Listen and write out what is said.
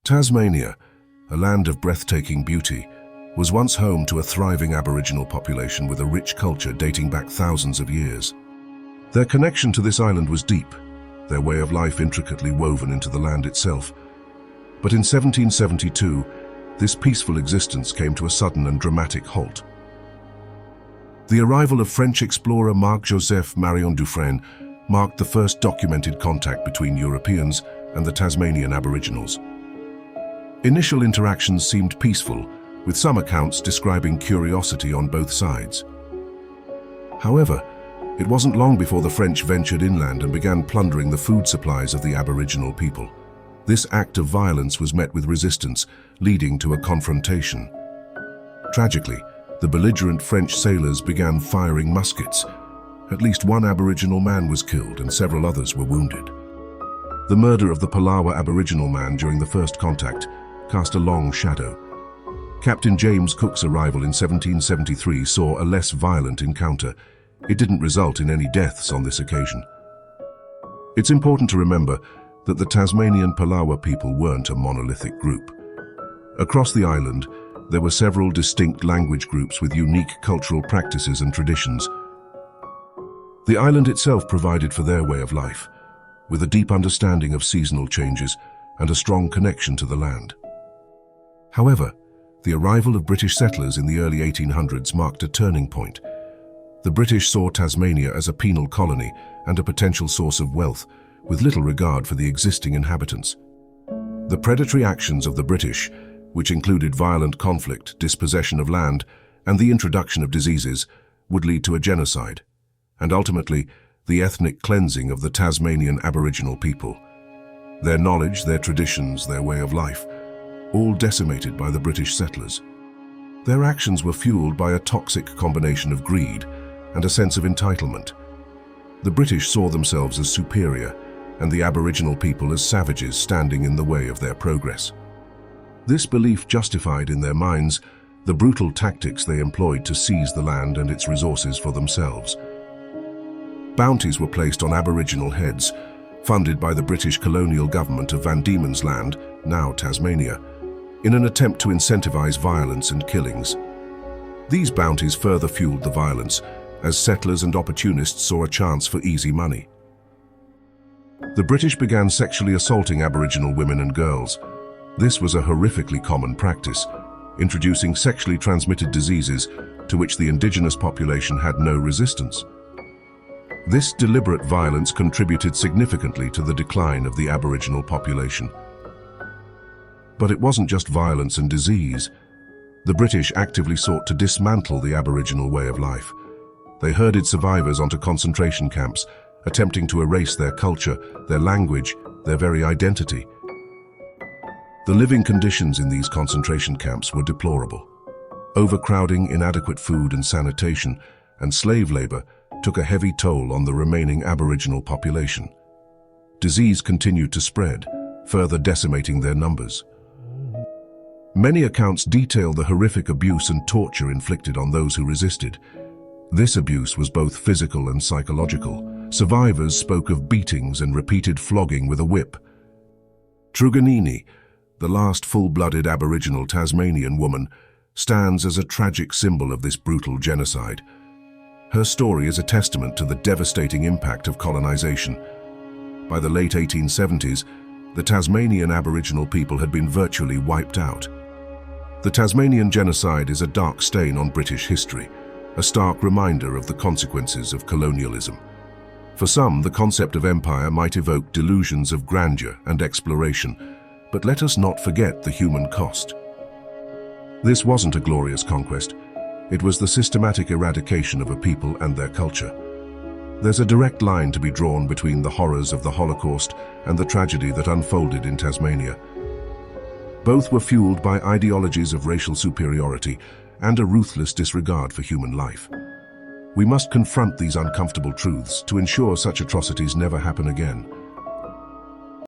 Tasmania, a land of breathtaking beauty, was once home to a thriving Aboriginal population with a rich culture dating back thousands of years. Their connection to this island was deep, their way of life intricately woven into the land itself. But in 1772, this peaceful existence came to a sudden and dramatic halt. The arrival of French explorer Marc-Joseph Marion Dufresne marked the first documented contact between Europeans and the Tasmanian Aboriginals. Initial interactions seemed peaceful, with some accounts describing curiosity on both sides. However, it wasn't long before the French ventured inland and began plundering the food supplies of the Aboriginal people. This act of violence was met with resistance, leading to a confrontation. Tragically, the belligerent French sailors began firing muskets. At least one Aboriginal man was killed and several others were wounded. The murder of the Palawa Aboriginal man during the first contact cast a long shadow. Captain James Cook's arrival in 1773 saw a less violent encounter. It didn't result in any deaths on this occasion. It's important to remember that the Tasmanian Palawa people weren't a monolithic group. Across the island, there were several distinct language groups with unique cultural practices and traditions. The island itself provided for their way of life, with a deep understanding of seasonal changes and a strong connection to the land. However, the arrival of British settlers in the early 1800s marked a turning point. The British saw Tasmania as a penal colony and a potential source of wealth, with little regard for the existing inhabitants. The predatory actions of the British, which included violent conflict, dispossession of land, and the introduction of diseases, would lead to a genocide, and ultimately the ethnic cleansing of the Tasmanian Aboriginal people. Their knowledge, their traditions, their way of life, all decimated by the British settlers. Their actions were fueled by a toxic combination of greed and a sense of entitlement. The British saw themselves as superior, and the Aboriginal people as savages standing in the way of their progress. This belief justified in their minds the brutal tactics they employed to seize the land and its resources for themselves. Bounties were placed on Aboriginal heads, funded by the British colonial government of Van Diemen's Land, now Tasmania, in an attempt to incentivize violence and killings. These bounties further fueled the violence, as settlers and opportunists saw a chance for easy money. The British began sexually assaulting Aboriginal women and girls. This was a horrifically common practice, introducing sexually transmitted diseases to which the indigenous population had no resistance. This deliberate violence contributed significantly to the decline of the Aboriginal population. But it wasn't just violence and disease. The British actively sought to dismantle the Aboriginal way of life. They herded survivors onto concentration camps, attempting to erase their culture, their language, their very identity. The living conditions in these concentration camps were deplorable. Overcrowding, inadequate food and sanitation, and slave labor took a heavy toll on the remaining Aboriginal population. Disease continued to spread, further decimating their numbers. Many accounts detail the horrific abuse and torture inflicted on those who resisted. This abuse was both physical and psychological. Survivors spoke of beatings and repeated flogging with a whip. Truganini, the last full-blooded Aboriginal Tasmanian woman, stands as a tragic symbol of this brutal genocide. Her story is a testament to the devastating impact of colonization. By the late 1870s, the Tasmanian Aboriginal people had been virtually wiped out. The Tasmanian Genocide is a dark stain on British history, a stark reminder of the consequences of colonialism. For some, the concept of empire might evoke delusions of grandeur and exploration, but let us not forget the human cost. This wasn't a glorious conquest. It was the systematic eradication of a people and their culture. There's a direct line to be drawn between the horrors of the Holocaust and the tragedy that unfolded in Tasmania. Both were fueled by ideologies of racial superiority and a ruthless disregard for human life. We must confront these uncomfortable truths to ensure such atrocities never happen again.